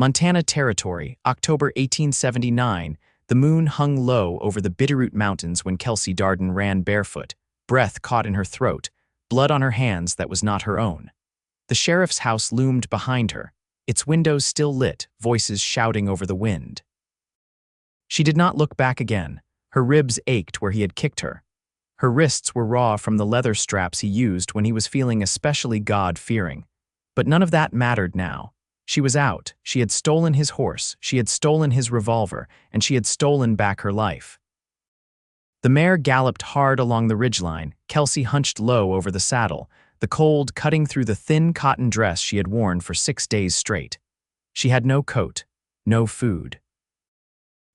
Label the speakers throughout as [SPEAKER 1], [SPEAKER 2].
[SPEAKER 1] Montana Territory, October 1879. The moon hung low over the Bitterroot Mountains when Kelsey Darden ran barefoot, breath caught in her throat, blood on her hands that was not her own. The sheriff's house loomed behind her, its windows still lit, voices shouting over the wind. She did not look back again. Her ribs ached where he had kicked her. Her wrists were raw from the leather straps he used when he was feeling especially God-fearing. But none of that mattered now. She was out, she had stolen his horse, she had stolen his revolver, and she had stolen back her life. The mare galloped hard along the ridgeline, Kelsey hunched low over the saddle, the cold cutting through the thin cotton dress she had worn for 6 days straight. She had no coat, no food.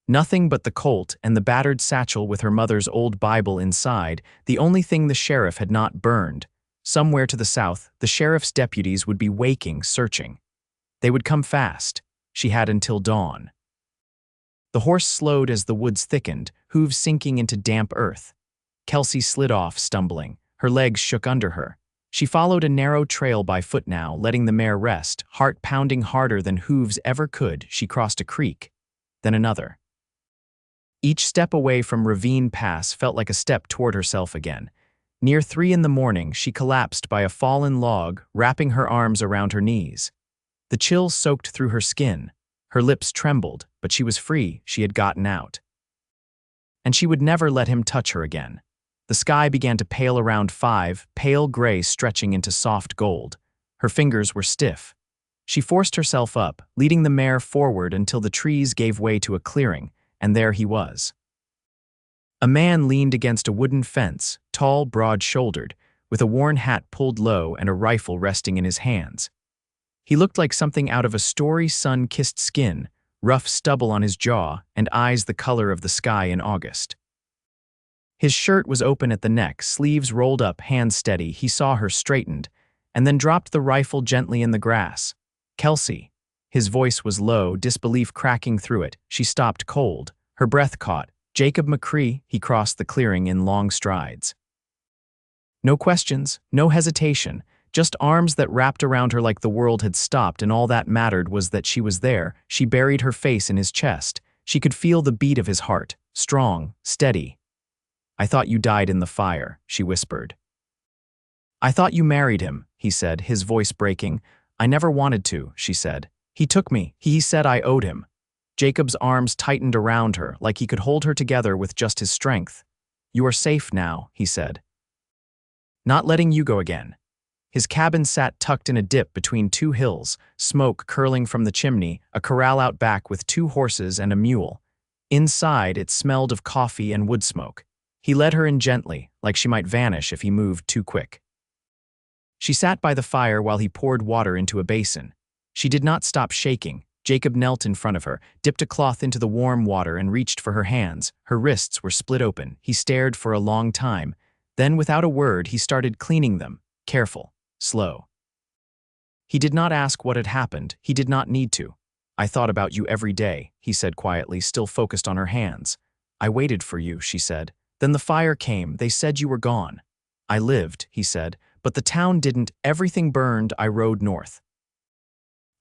[SPEAKER 1] Nothing but the colt and the battered satchel with her mother's old Bible inside, the only thing the sheriff had not burned. Somewhere to the south, the sheriff's deputies would be waking, searching. They would come fast. She had until dawn. The horse slowed as the woods thickened, hooves sinking into damp earth. Kelsey slid off, stumbling. Her legs shook under her. She followed a narrow trail by foot now, letting the mare rest, heart pounding harder than hooves ever could. She crossed a creek, then another. Each step away from Ravine Pass felt like a step toward herself again. Near 3 in the morning, she collapsed by a fallen log, wrapping her arms around her knees. The chill soaked through her skin. Her lips trembled, but she was free. She had gotten out. And she would never let him touch her again. The sky began to pale around 5, pale gray stretching into soft gold. Her fingers were stiff. She forced herself up, leading the mare forward until the trees gave way to a clearing, and there he was. A man leaned against a wooden fence, tall, broad-shouldered, with a worn hat pulled low and a rifle resting in his hands. He looked like something out of a story sun-kissed skin, rough stubble on his jaw, and eyes the color of the sky in August. His shirt was open at the neck, sleeves rolled up, hands steady. He saw her, straightened, and then dropped the rifle gently in the grass. "Kelsey." His voice was low, disbelief cracking through it. She stopped cold. Her breath caught. "Jacob McCrae." He crossed the clearing in long strides. No questions, no hesitation. Just arms that wrapped around her like the world had stopped, and all that mattered was that she was there. She buried her face in his chest. She could feel the beat of his heart, strong, steady. "I thought you died in the fire," she whispered. "I thought you married him," he said, his voice breaking. "I never wanted to," she said. "He took me. He said I owed him." Jacob's arms tightened around her, like he could hold her together with just his strength. "You are safe now," he said. "Not letting you go again." His cabin sat tucked in a dip between 2 hills, smoke curling from the chimney, a corral out back with 2 horses and a mule. Inside, it smelled of coffee and wood smoke. He led her in gently, like she might vanish if he moved too quick. She sat by the fire while he poured water into a basin. She did not stop shaking. Jacob knelt in front of her, dipped a cloth into the warm water and reached for her hands. Her wrists were split open. He stared for a long time. Then, without a word, he started cleaning them, careful. Slow. He did not ask what had happened. He did not need to. "I thought about you every day," he said quietly, still focused on her hands. "I waited for you," she said. "Then the fire came. They said you were gone." "I lived," he said, "but the town didn't. Everything burned. I rode north.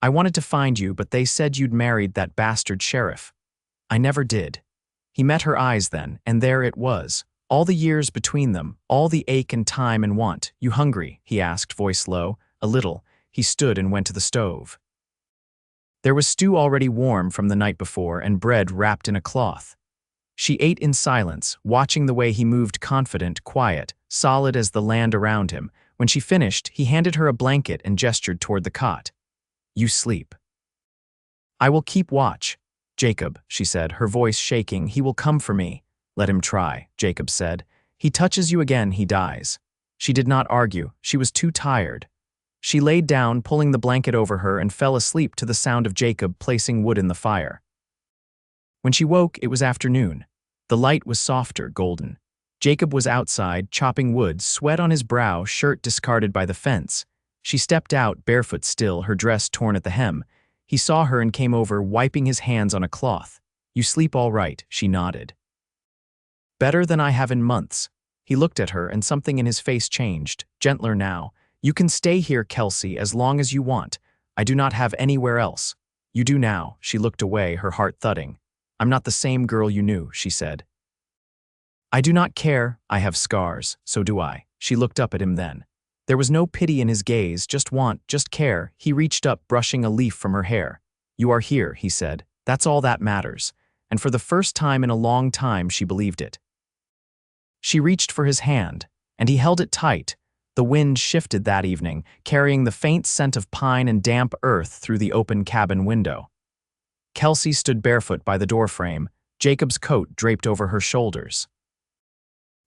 [SPEAKER 1] I wanted to find you, but they said you'd married that bastard sheriff. I never did." He met her eyes then, and there it was. All the years between them, all the ache and time and want. "You hungry?" he asked, voice low. "A little." He stood and went to the stove. There was stew already warm from the night before and bread wrapped in a cloth. She ate in silence, watching the way he moved, confident, quiet, solid as the land around him. When she finished, he handed her a blanket and gestured toward the cot. "You sleep." "I will keep watch." "Jacob," she said, her voice shaking, "he will come for me." "Let him try," Jacob said. "He touches you again, he dies." She did not argue. She was too tired. She laid down, pulling the blanket over her, and fell asleep to the sound of Jacob placing wood in the fire. When she woke, it was afternoon. The light was softer, golden. Jacob was outside, chopping wood, sweat on his brow, shirt discarded by the fence. She stepped out, barefoot still, her dress torn at the hem. He saw her and came over, wiping his hands on a cloth. "You sleep all right," she nodded. "Better than I have in months." He looked at her, and something in his face changed, gentler now. "You can stay here, Kelsey, as long as you want. I do not have anywhere else." You do now. She looked away, her heart thudding. I'm not the same girl you knew, she said. I do not care. I have scars, so do I. She looked up at him then. There was no pity in his gaze, just want, just care. He reached up, brushing a leaf from her hair. You are here, he said. That's all that matters. And for the first time in a long time, she believed it. She reached for his hand, and he held it tight. The wind shifted that evening, carrying the faint scent of pine and damp earth through the open cabin window. Kelsey stood barefoot by the doorframe, Jacob's coat draped over her shoulders.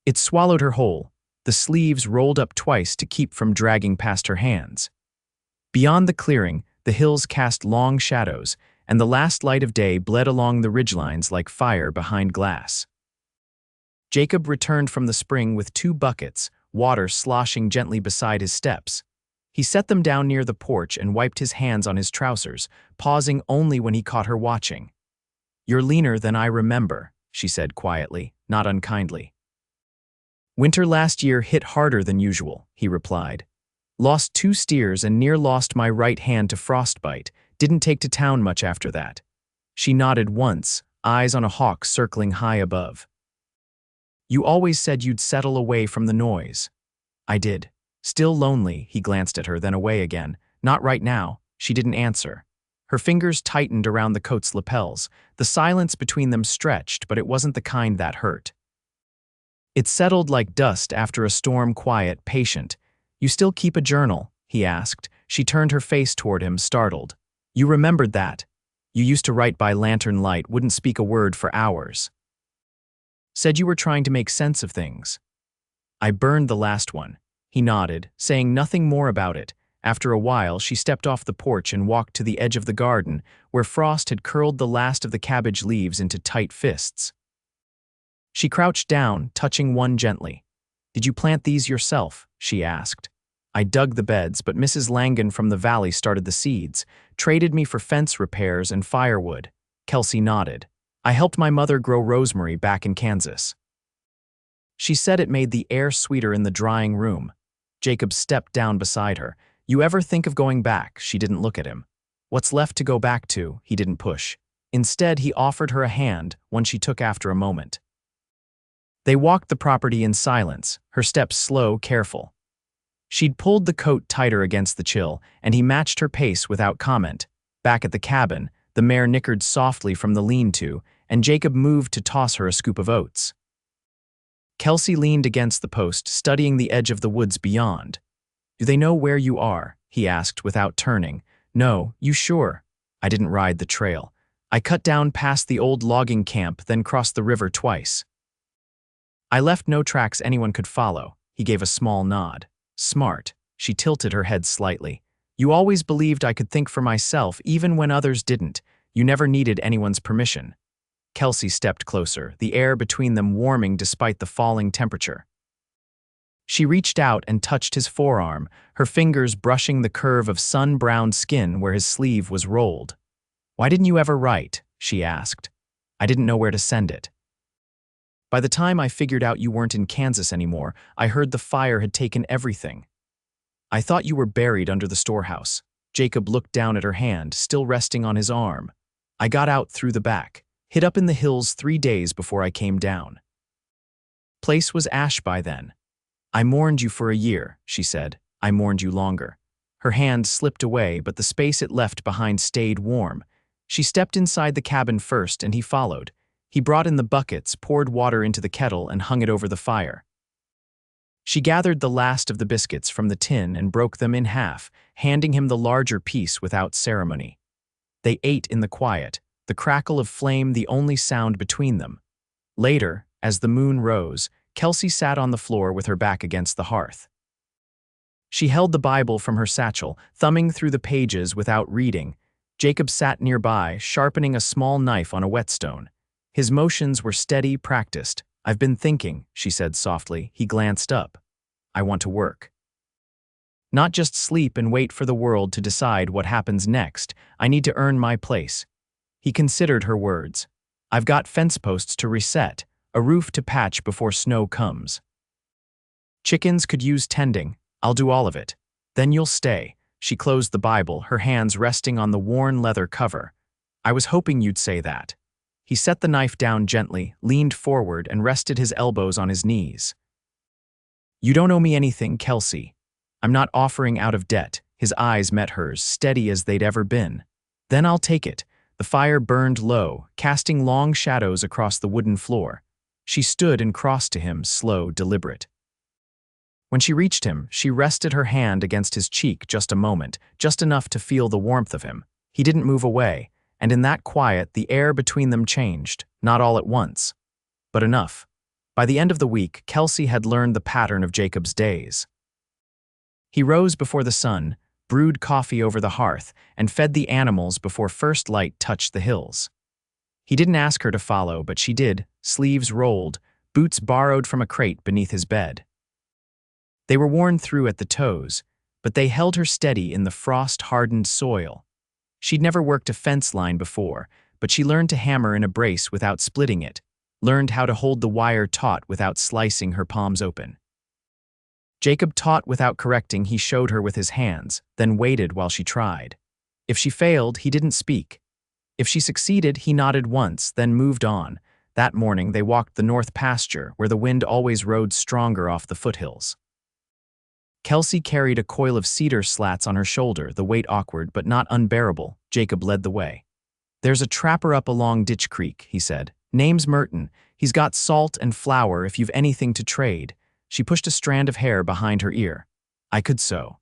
[SPEAKER 1] It swallowed her whole, the sleeves rolled up twice to keep from dragging past her hands. Beyond the clearing, the hills cast long shadows, and the last light of day bled along the ridgelines like fire behind glass. Jacob returned from the spring with 2 buckets, water sloshing gently beside his steps. He set them down near the porch and wiped his hands on his trousers, pausing only when he caught her watching. You're leaner than I remember, she said quietly, not unkindly. Winter last year hit harder than usual, he replied. Lost 2 steers and near lost my right hand to frostbite, didn't take to town much after that. She nodded once, eyes on a hawk circling high above. You always said you'd settle away from the noise. I did. Still lonely, he glanced at her, then away again. Not right now. She didn't answer. Her fingers tightened around the coat's lapels. The silence between them stretched, but it wasn't the kind that hurt. It settled like dust after a storm, quiet, patient. You still keep a journal? He asked. She turned her face toward him, startled. You remembered that. You used to write by lantern light, wouldn't speak a word for hours. Said you were trying to make sense of things. I burned the last one. He nodded, saying nothing more about it. After a while, she stepped off the porch and walked to the edge of the garden, where frost had curled the last of the cabbage leaves into tight fists. She crouched down, touching one gently. Did you plant these yourself? She asked. I dug the beds, but Mrs. Langan from the valley started the seeds, traded me for fence repairs and firewood. Kelsey nodded. I helped my mother grow rosemary back in Kansas. She said it made the air sweeter in the drying room. Jacob stepped down beside her. You ever think of going back? She didn't look at him. What's left to go back to? He didn't push. Instead, he offered her a hand, one she took after a moment. They walked the property in silence, her steps slow, careful. She'd pulled the coat tighter against the chill, and he matched her pace without comment. Back at the cabin, the mare nickered softly from the lean-to, and Jacob moved to toss her a scoop of oats. Kelsey leaned against the post, studying the edge of the woods beyond. Do they know where you are? He asked without turning. No, you sure? I didn't ride the trail. I cut down past the old logging camp, then crossed the river twice. I left no tracks anyone could follow. He gave a small nod. Smart. She tilted her head slightly. You always believed I could think for myself, even when others didn't. You never needed anyone's permission. Kelsey stepped closer, the air between them warming despite the falling temperature. She reached out and touched his forearm, her fingers brushing the curve of sun-browned skin where his sleeve was rolled. Why didn't you ever write? She asked. I didn't know where to send it. By the time I figured out you weren't in Kansas anymore, I heard the fire had taken everything. I thought you were buried under the storehouse. Jacob looked down at her hand, still resting on his arm. I got out through the back, hid up in the hills 3 days before I came down. Place was ash by then. I mourned you for a year, she said. I mourned you longer. Her hand slipped away, but the space it left behind stayed warm. She stepped inside the cabin first, and he followed. He brought in the buckets, poured water into the kettle, and hung it over the fire. She gathered the last of the biscuits from the tin and broke them in half, handing him the larger piece without ceremony. They ate in the quiet, the crackle of flame the only sound between them. Later, as the moon rose, Kelsey sat on the floor with her back against the hearth. She held the Bible from her satchel, thumbing through the pages without reading. Jacob sat nearby, sharpening a small knife on a whetstone. His motions were steady, practiced. I've been thinking, she said softly. He glanced up. I want to work. Not just sleep and wait for the world to decide what happens next. I need to earn my place. He considered her words. I've got fence posts to reset, a roof to patch before snow comes. Chickens could use tending. I'll do all of it. Then you'll stay. She closed the Bible, her hands resting on the worn leather cover. I was hoping you'd say that. He set the knife down gently, leaned forward, and rested his elbows on his knees. You don't owe me anything, Kelsey. I'm not offering out of debt. His eyes met hers, steady as they'd ever been. Then I'll take it. The fire burned low, casting long shadows across the wooden floor. She stood and crossed to him, slow, deliberate. When she reached him, she rested her hand against his cheek just a moment, just enough to feel the warmth of him. He didn't move away, and in that quiet, the air between them changed, not all at once, but enough. By the end of the week, Kelsey had learned the pattern of Jacob's days. He rose before the sun, brewed coffee over the hearth, and fed the animals before first light touched the hills. He didn't ask her to follow, but she did, sleeves rolled, boots borrowed from a crate beneath his bed. They were worn through at the toes, but they held her steady in the frost-hardened soil. She'd never worked a fence line before, but she learned to hammer in a brace without splitting it, learned how to hold the wire taut without slicing her palms open. Jacob taught without correcting. He showed her with his hands, then waited while she tried. If she failed, he didn't speak. If she succeeded, he nodded once, then moved on. That morning, they walked the north pasture, where the wind always rode stronger off the foothills. Kelsey carried a coil of cedar slats on her shoulder, the weight awkward but not unbearable. Jacob led the way. There's a trapper up along Ditch Creek, he said. Name's Merton. He's got salt and flour if you've anything to trade. She pushed a strand of hair behind her ear. I could sew.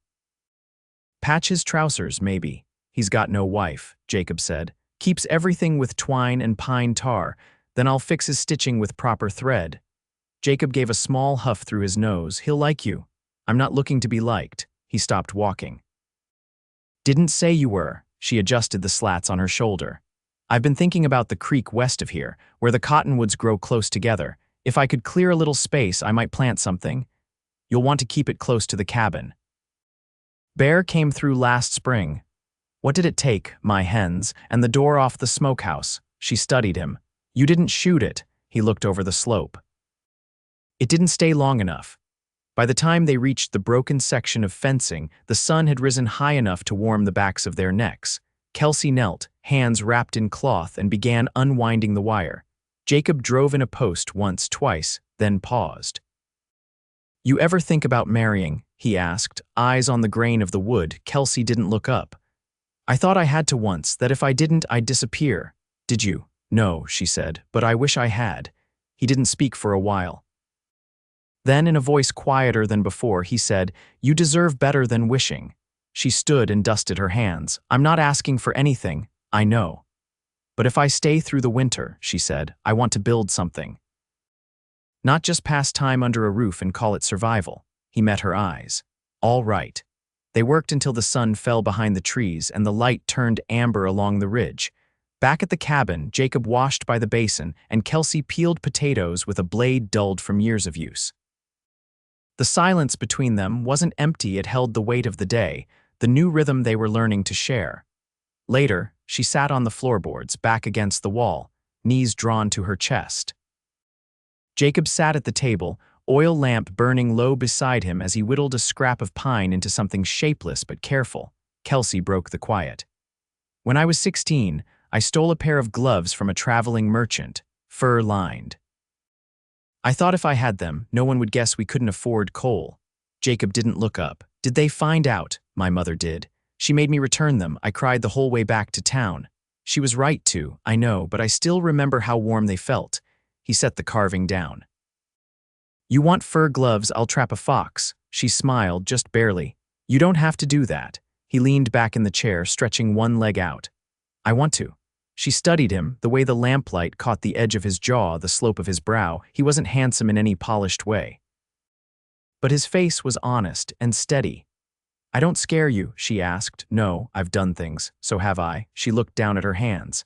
[SPEAKER 1] Patch his trousers, maybe. He's got no wife, Jacob said. Keeps everything with twine and pine tar. Then I'll fix his stitching with proper thread. Jacob gave a small huff through his nose. He'll like you. I'm not looking to be liked. He stopped walking. Didn't say you were. She adjusted the slats on her shoulder. I've been thinking about the creek west of here, where the cottonwoods grow close together. If I could clear a little space, I might plant something. You'll want to keep it close to the cabin. Bear came through last spring. What did it take, my hens, and the door off the smokehouse? She studied him. You didn't shoot it. He looked over the slope. It didn't stay long enough. By the time they reached the broken section of fencing, the sun had risen high enough to warm the backs of their necks. Kelsey knelt, hands wrapped in cloth, and began unwinding the wire. Jacob drove in a post once, twice, then paused. You ever think about marrying? He asked, eyes on the grain of the wood. Kelsey didn't look up. I thought I had to once, that if I didn't, I'd disappear. Did you? No, she said, but I wish I had. He didn't speak for a while. Then, in a voice quieter than before, he said, You deserve better than wishing. She stood and dusted her hands. I'm not asking for anything, I know. But if I stay through the winter, she said, I want to build something. Not just pass time under a roof and call it survival. He met her eyes. All right. They worked until the sun fell behind the trees and the light turned amber along the ridge. Back at the cabin, Jacob washed by the basin and Kelsey peeled potatoes with a blade dulled from years of use. The silence between them wasn't empty. It held the weight of the day, the new rhythm they were learning to share. Later, she sat on the floorboards, back against the wall, knees drawn to her chest. Jacob sat at the table, oil lamp burning low beside him as he whittled a scrap of pine into something shapeless but careful. Kelsey broke the quiet. When I was 16, I stole a pair of gloves from a traveling merchant, fur-lined. I thought if I had them, no one would guess we couldn't afford coal. Jacob didn't look up. Did they find out? My mother did. She made me return them. I cried the whole way back to town. She was right to, I know, but I still remember how warm they felt. He set the carving down. You want fur gloves, I'll trap a fox. She smiled, just barely. You don't have to do that. He leaned back in the chair, stretching one leg out. I want to. She studied him, the way the lamplight caught the edge of his jaw, the slope of his brow. He wasn't handsome in any polished way. But his face was honest and steady. I don't scare you, she asked. No, I've done things, so have I. She looked down at her hands.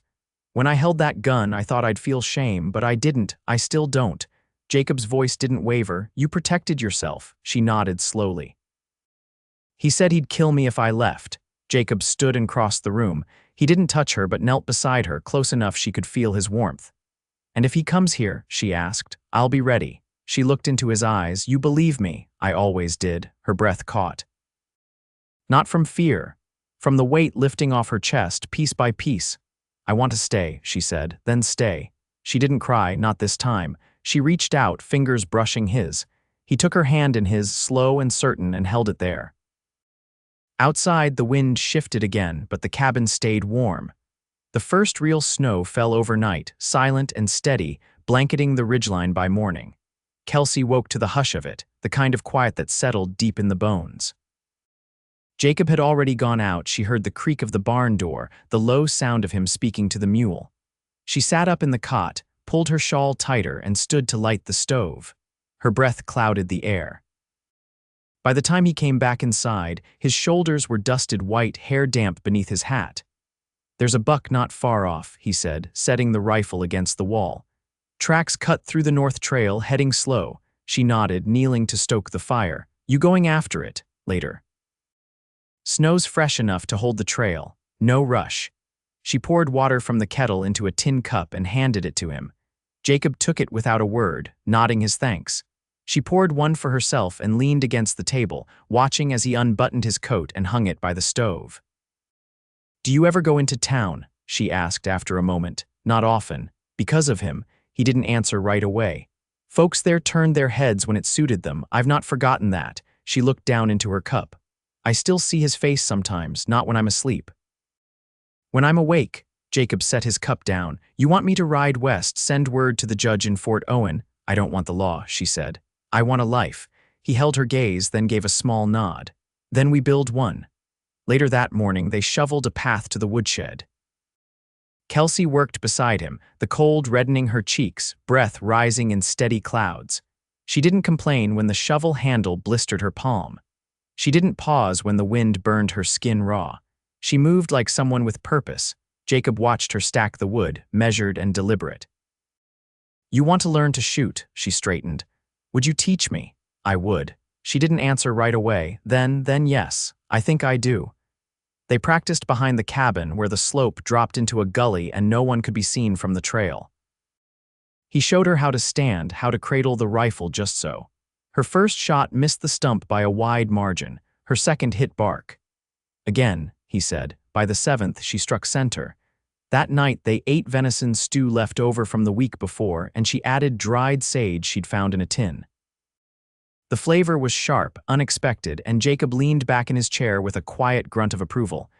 [SPEAKER 1] When I held that gun, I thought I'd feel shame, but I didn't. I still don't. Jacob's voice didn't waver. You protected yourself. She nodded slowly. He said he'd kill me if I left. Jacob stood and crossed the room. He didn't touch her, but knelt beside her, close enough she could feel his warmth. And if he comes here, she asked, I'll be ready. She looked into his eyes. You believe me. I always did. Her breath caught. Not from fear. From the weight lifting off her chest, piece by piece. "I want to stay," she said, "then stay." She didn't cry, not this time. She reached out, fingers brushing his. He took her hand in his, slow and certain, and held it there. Outside, the wind shifted again, but the cabin stayed warm. The first real snow fell overnight, silent and steady, blanketing the ridgeline by morning. Kelsey woke to the hush of it, the kind of quiet that settled deep in the bones. Jacob had already gone out. She heard the creak of the barn door, the low sound of him speaking to the mule. She sat up in the cot, pulled her shawl tighter, and stood to light the stove. Her breath clouded the air. By the time he came back inside, his shoulders were dusted white, hair damp beneath his hat. "There's a buck not far off," he said, setting the rifle against the wall. "Tracks cut through the north trail, heading slow." She nodded, kneeling to stoke the fire. "You going after it, later?" "Snow's fresh enough to hold the trail. No rush." She poured water from the kettle into a tin cup and handed it to him. Jacob took it without a word, nodding his thanks. She poured one for herself and leaned against the table, watching as he unbuttoned his coat and hung it by the stove. "Do you ever go into town?" she asked after a moment. "Not often." Because of him, he didn't answer right away. "Folks there turned their heads when it suited them. I've not forgotten that." She looked down into her cup. "I still see his face sometimes, not when I'm asleep." "When I'm awake." Jacob set his cup down. "You want me to ride west, send word to the judge in Fort Owen?" "I don't want the law," she said. "I want a life." He held her gaze, then gave a small nod. "Then we build one." Later that morning, they shoveled a path to the woodshed. Kelsey worked beside him, the cold reddening her cheeks, breath rising in steady clouds. She didn't complain when the shovel handle blistered her palm. She didn't pause when the wind burned her skin raw. She moved like someone with purpose. Jacob watched her stack the wood, measured and deliberate. "You want to learn to shoot," she straightened. "Would you teach me?" "I would." She didn't answer right away. Then yes, "I think I do." They practiced behind the cabin where the slope dropped into a gully and no one could be seen from the trail. He showed her how to stand, how to cradle the rifle just so. Her first shot missed the stump by a wide margin. Her second hit bark. "Again," he said. By the seventh, she struck center. That night, they ate venison stew left over from the week before, and she added dried sage she'd found in a tin. The flavor was sharp, unexpected, and Jacob leaned back in his chair with a quiet grunt of approval.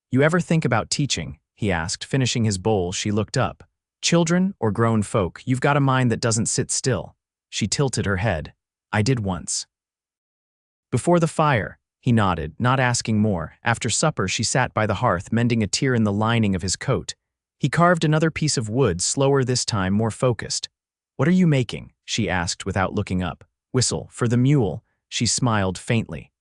[SPEAKER 1] "You ever think about teaching?" he asked, finishing his bowl. She looked up. "Children or grown folk, you've got a mind that doesn't sit still." She tilted her head. "I did once." "Before the fire," he nodded, not asking more. After supper, she sat by the hearth, mending a tear in the lining of his coat. He carved another piece of wood, slower this time, more focused. "What are you making?" she asked without looking up. "Whistle, for the mule." She smiled faintly.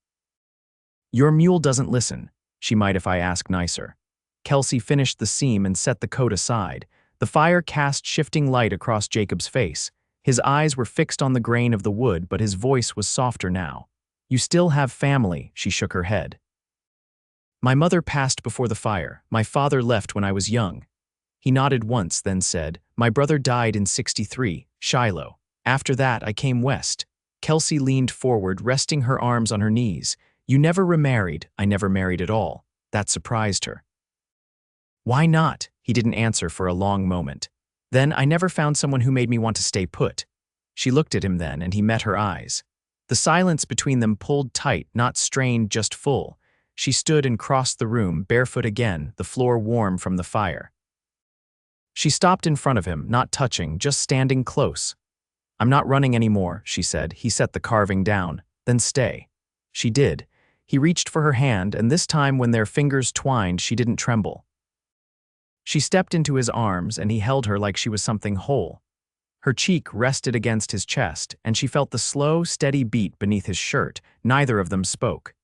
[SPEAKER 1] "Your mule doesn't listen." "She might if I ask nicer." Kelsey finished the seam and set the coat aside. The fire cast shifting light across Jacob's face. His eyes were fixed on the grain of the wood, but his voice was softer now. "You still have family," she shook her head. "My mother passed before the fire. My father left when I was young." He nodded once, then said, "My brother died in '63, Shiloh. After that, I came west." Kelsey leaned forward, resting her arms on her knees. "You never remarried." "I never married at all." That surprised her. "Why not?" He didn't answer for a long moment. "Then I never found someone who made me want to stay put." She looked at him then, and he met her eyes. The silence between them pulled tight, not strained, just full. She stood and crossed the room, barefoot again, the floor warm from the fire. She stopped in front of him, not touching, just standing close. "I'm not running anymore," she said. He set the carving down. "Then stay." She did. He reached for her hand, and this time when their fingers twined, she didn't tremble. She stepped into his arms, and he held her like she was something whole. Her cheek rested against his chest, and she felt the slow, steady beat beneath his shirt. Neither of them spoke.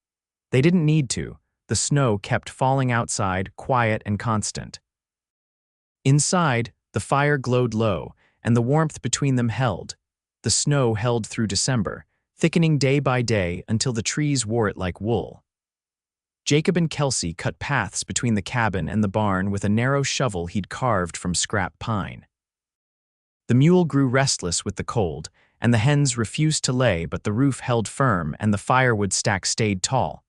[SPEAKER 1] They didn't need to. The snow kept falling outside, quiet and constant. Inside, the fire glowed low, and the warmth between them held. The snow held through December, thickening day by day until the trees wore it like wool. Jacob and Kelsey cut paths between the cabin and the barn with a narrow shovel he'd carved from scrap pine. The mule grew restless with the cold, and the hens refused to lay, but the roof held firm and the firewood stack stayed tall.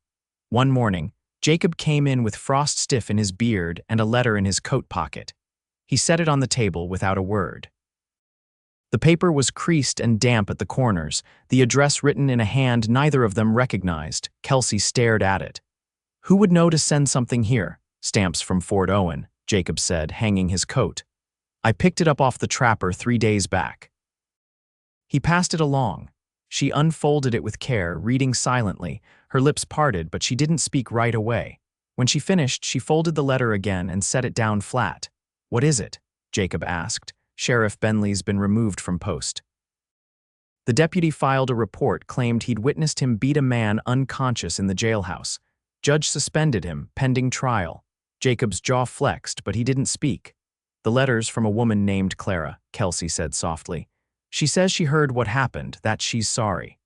[SPEAKER 1] One morning, Jacob came in with frost stiff in his beard and a letter in his coat pocket. He set it on the table without a word. The paper was creased and damp at the corners, the address written in a hand neither of them recognized. Kelsey stared at it. "Who would know to send something here?" "Stamps from Fort Owen," Jacob said, hanging his coat. "I picked it up off the trapper 3 days back." He passed it along. She unfolded it with care, reading silently. Her lips parted, but she didn't speak right away. When she finished, she folded the letter again and set it down flat. "What is it?" Jacob asked. "Sheriff Bentley's been removed from post." The deputy filed a report, claimed he'd witnessed him beat a man unconscious in the jailhouse. Judge suspended him, pending trial. Jacob's jaw flexed, but he didn't speak. "The letter's from a woman named Clara," Kelsey said softly. "She says she heard what happened, that she's sorry.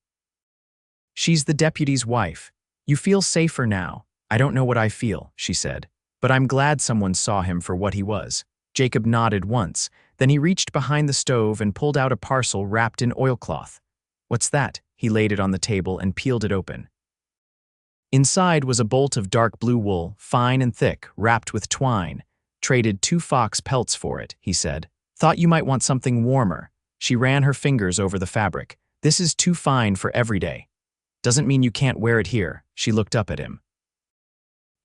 [SPEAKER 1] She's the deputy's wife. You feel safer now." "I don't know what I feel," she said, "but I'm glad someone saw him for what he was." Jacob nodded once, then he reached behind the stove and pulled out a parcel wrapped in oilcloth. "What's that?" He laid it on the table and peeled it open. Inside was a bolt of dark blue wool, fine and thick, wrapped with twine. "Traded 2 fox pelts for it," he said. "Thought you might want something warmer." She ran her fingers over the fabric. "This is too fine for every day." "Doesn't mean you can't wear it here." She looked up at him.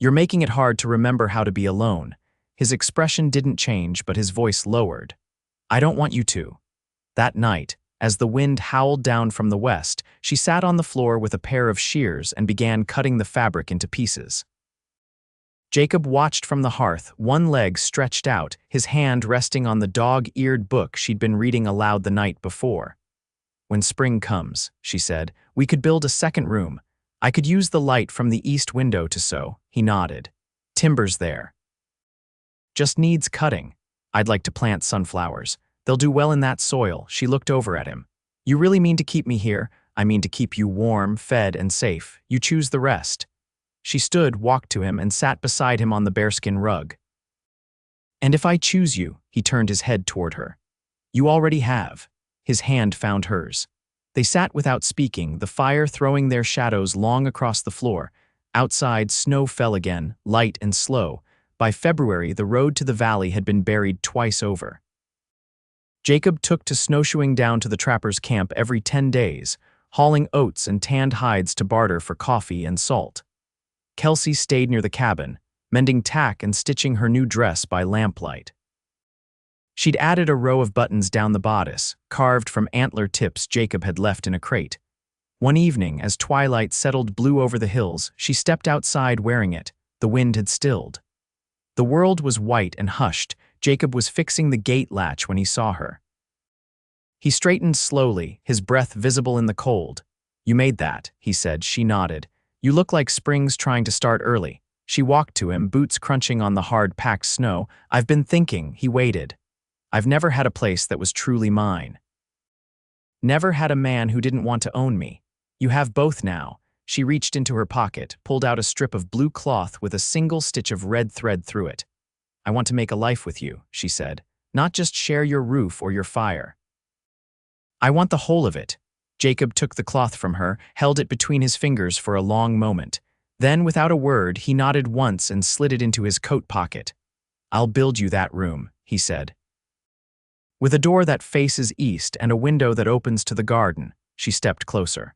[SPEAKER 1] "You're making it hard to remember how to be alone." His expression didn't change, but his voice lowered. "I don't want you to." That night, as the wind howled down from the west, she sat on the floor with a pair of shears and began cutting the fabric into pieces. Jacob watched from the hearth, one leg stretched out, his hand resting on the dog-eared book she'd been reading aloud the night before. "When spring comes," she said, "we could build a second room. I could use the light from the east window to sew." He nodded. "Timber's there. Just needs cutting. I'd like to plant sunflowers. They'll do well in that soil." She looked over at him. "You really mean to keep me here?" "I mean to keep you warm, fed, and safe. You choose the rest." She stood, walked to him, and sat beside him on the bearskin rug. "And if I choose you," he turned his head toward her. "You already have." His hand found hers. They sat without speaking, the fire throwing their shadows long across the floor. Outside, snow fell again, light and slow. By February, the road to the valley had been buried twice over. Jacob took to snowshoeing down to the trapper's camp every 10 days, hauling oats and tanned hides to barter for coffee and salt. Kelsey stayed near the cabin, mending tack and stitching her new dress by lamplight. She'd added a row of buttons down the bodice, carved from antler tips Jacob had left in a crate. One evening, as twilight settled blue over the hills, she stepped outside wearing it. The wind had stilled. The world was white and hushed. Jacob was fixing the gate latch when he saw her. He straightened slowly, his breath visible in the cold. "You made that," he said. She nodded. "You look like spring's trying to start early." She walked to him, boots crunching on the hard-packed snow. "I've been thinking." He waited. "I've never had a place that was truly mine. Never had a man who didn't want to own me. You have both now." She reached into her pocket, pulled out a strip of blue cloth with a single stitch of red thread through it. "I want to make a life with you," she said. "Not just share your roof or your fire. I want the whole of it." Jacob took the cloth from her, held it between his fingers for a long moment. Then, without a word, he nodded once and slid it into his coat pocket. "I'll build you that room," he said. "With a door that faces east and a window that opens to the garden." She stepped closer.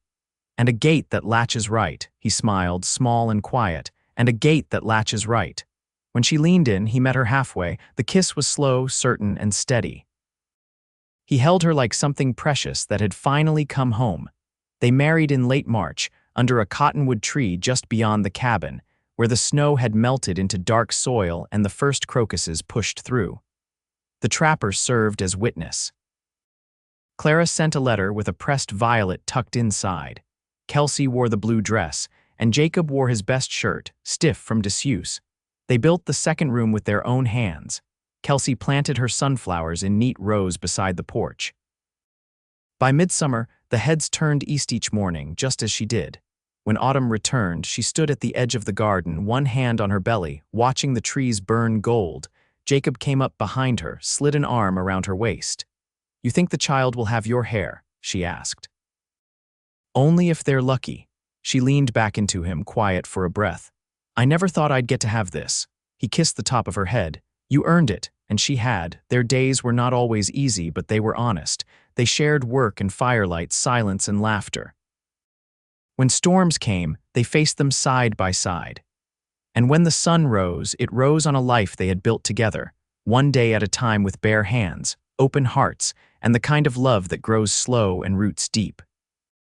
[SPEAKER 1] "And a gate that latches right," he smiled, small and quiet. "And a gate that latches right." When she leaned in, he met her halfway. The kiss was slow, certain, and steady. He held her like something precious that had finally come home. They married in late March, under a cottonwood tree just beyond the cabin, where the snow had melted into dark soil and the first crocuses pushed through. The trapper served as witness. Clara sent a letter with a pressed violet tucked inside. Kelsey wore the blue dress, and Jacob wore his best shirt, stiff from disuse. They built the second room with their own hands. Kelsey planted her sunflowers in neat rows beside the porch. By midsummer, the heads turned east each morning, just as she did. When autumn returned, she stood at the edge of the garden, one hand on her belly, watching the trees burn gold. Jacob came up behind her, slid an arm around her waist. "You think the child will have your hair?" she asked. "Only if they're lucky." She leaned back into him, quiet for a breath. I never thought I'd get to have this. He kissed the top of her head. You earned it, and she had. Their days were not always easy, but they were honest. They shared work and firelight, silence and laughter. When storms came, they faced them side by side. And when the sun rose, it rose on a life they had built together, one day at a time with bare hands, open hearts, and the kind of love that grows slow and roots deep.